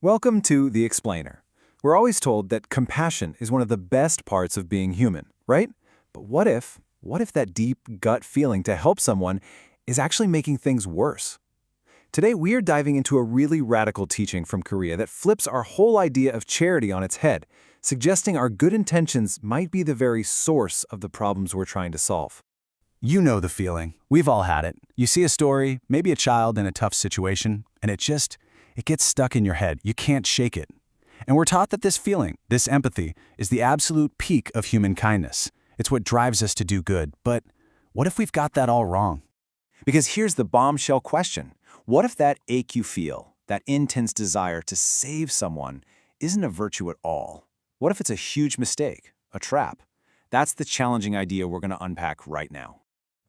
Welcome to The Explainer. We're always told that compassion is one of the best parts of being human, right? But what if that deep gut feeling to help someone is actually making things worse? Today, we are diving into a really radical teaching from Korea that flips our whole idea of charity on its head, suggesting our good intentions might be the very source of the problems we're trying to solve. You know the feeling. We've all had it. You see a story, maybe a child in a tough situation, and it gets stuck in your head. You can't shake it. And we're taught that this feeling, this empathy, is the absolute peak of human kindness. It's what drives us to do good. But what if we've got that all wrong? Because here's the bombshell question. What if that ache you feel, that intense desire to save someone, isn't a virtue at all? What if it's a huge mistake, a trap? That's the challenging idea we're going to unpack right now.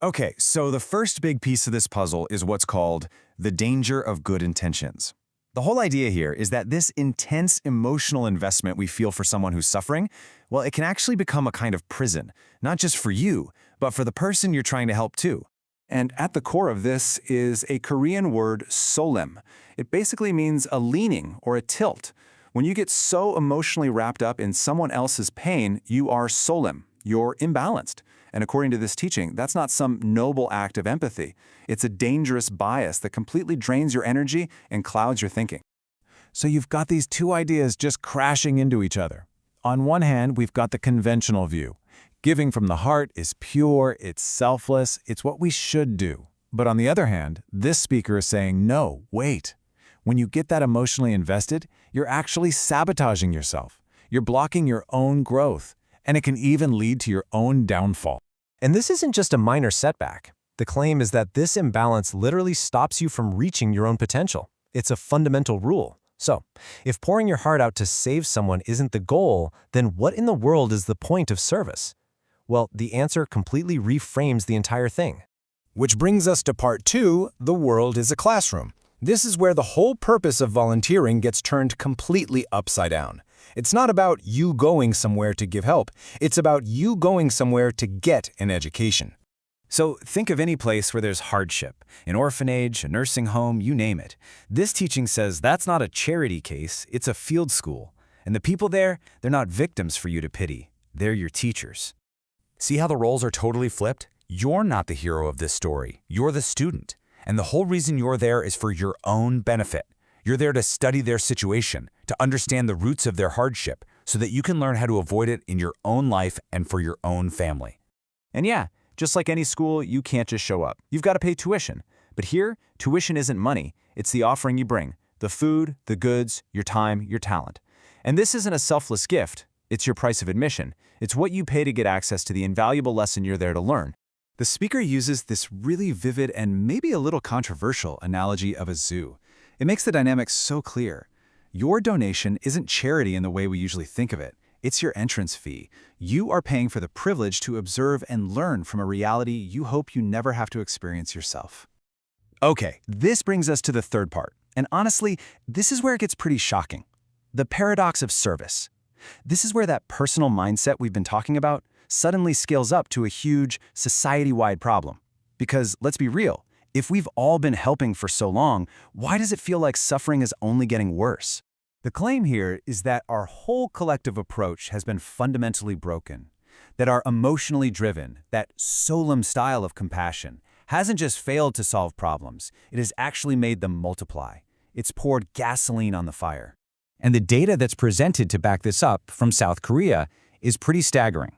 Okay, so the first big piece of this puzzle is what's called the danger of good intentions. The whole idea here is that this intense emotional investment we feel for someone who's suffering, well, it can actually become a kind of prison, not just for you, but for the person you're trying to help too. And at the core of this is a Korean word, solem. It basically means a leaning or a tilt. When you get so emotionally wrapped up in someone else's pain, you are solem. You're imbalanced. And according to this teaching, that's not some noble act of empathy. It's a dangerous bias that completely drains your energy and clouds your thinking. So you've got these two ideas just crashing into each other. On one hand, we've got the conventional view. Giving from the heart is pure, it's selfless, it's what we should do. But on the other hand, this speaker is saying, no, wait. When you get that emotionally invested, you're actually sabotaging yourself. You're blocking your own growth. And it can even lead to your own downfall. And this isn't just a minor setback. The claim is that this imbalance literally stops you from reaching your own potential. It's a fundamental rule. So, if pouring your heart out to save someone isn't the goal, then what in the world is the point of service? Well, the answer completely reframes the entire thing. Which brings us to part 2, the world is a classroom. This is where the whole purpose of volunteering gets turned completely upside down. It's not about you going somewhere to give help. It's about you going somewhere to get an education. So think of any place where there's hardship, an orphanage, a nursing home, you name it. This teaching says that's not a charity case, it's a field school. And the people there, they're not victims for you to pity. They're your teachers. See how the roles are totally flipped? You're not the hero of this story. You're the student. And the whole reason you're there is for your own benefit. You're there to study their situation, to understand the roots of their hardship, so that you can learn how to avoid it in your own life and for your own family. And yeah, just like any school, you can't just show up. You've got to pay tuition. But here, tuition isn't money. It's the offering you bring. The food, the goods, your time, your talent. And this isn't a selfless gift. It's your price of admission. It's what you pay to get access to the invaluable lesson you're there to learn. The speaker uses this really vivid and maybe a little controversial analogy of a zoo. It makes the dynamic so clear. Your donation isn't charity in the way we usually think of it. It's your entrance fee. You are paying for the privilege to observe and learn from a reality you hope you never have to experience yourself. Okay, this brings us to the third part. And honestly, this is where it gets pretty shocking. The paradox of service. This is where that personal mindset we've been talking about suddenly scales up to a huge society-wide problem. Because let's be real, if we've all been helping for so long, why does it feel like suffering is only getting worse? The claim here is that our whole collective approach has been fundamentally broken, that our emotionally driven, that solemn style of compassion hasn't just failed to solve problems, it has actually made them multiply. It's poured gasoline on the fire. And the data that's presented to back this up from South Korea is pretty staggering.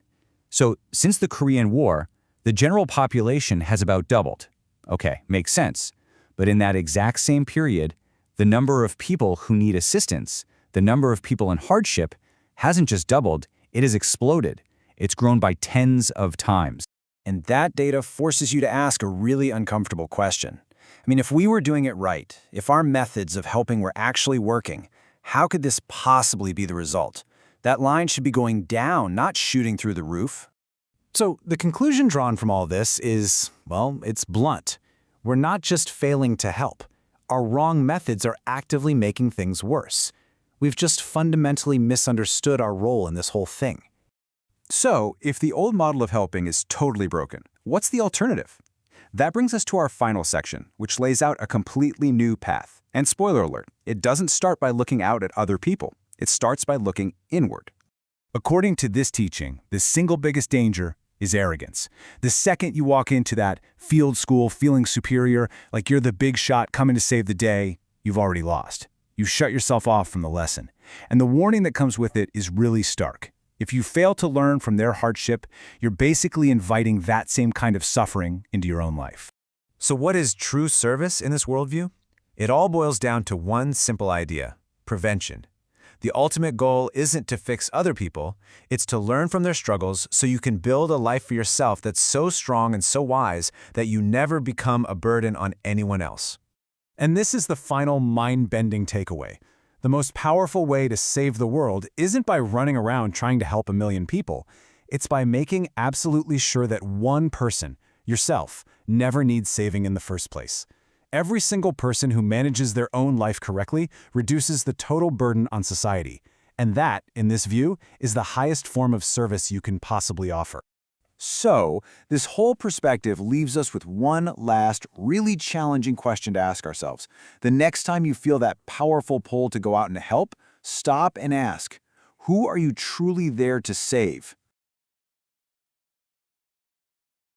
So, since the Korean War, the general population has about doubled. Okay, makes sense. But in that exact same period, the number of people who need assistance, the number of people in hardship, hasn't just doubled, it has exploded. It's grown by tens of times. And that data forces you to ask a really uncomfortable question. I mean, if we were doing it right, if our methods of helping were actually working, how could this possibly be the result? That line should be going down, not shooting through the roof. So the conclusion drawn from all this is, well, it's blunt. We're not just failing to help. Our wrong methods are actively making things worse. We've just fundamentally misunderstood our role in this whole thing. So, if the old model of helping is totally broken, what's the alternative? That brings us to our final section, which lays out a completely new path. And spoiler alert, it doesn't start by looking out at other people. It starts by looking inward. According to this teaching, the single biggest danger is arrogance. The second you walk into that field school feeling superior, like you're the big shot coming to save the day, you've already lost. You shut yourself off from the lesson. And the warning that comes with it is really stark. If you fail to learn from their hardship, you're basically inviting that same kind of suffering into your own life. So what is true service in this worldview? It all boils down to one simple idea: prevention. The ultimate goal isn't to fix other people, it's to learn from their struggles so you can build a life for yourself that's so strong and so wise that you never become a burden on anyone else. And this is the final mind-bending takeaway. The most powerful way to save the world isn't by running around trying to help a million people. It's by making absolutely sure that one person, yourself, never needs saving in the first place. Every single person who manages their own life correctly reduces the total burden on society. And that, in this view, is the highest form of service you can possibly offer. So, this whole perspective leaves us with one last, really challenging question to ask ourselves. The next time you feel that powerful pull to go out and help, stop and ask, who are you truly there to save?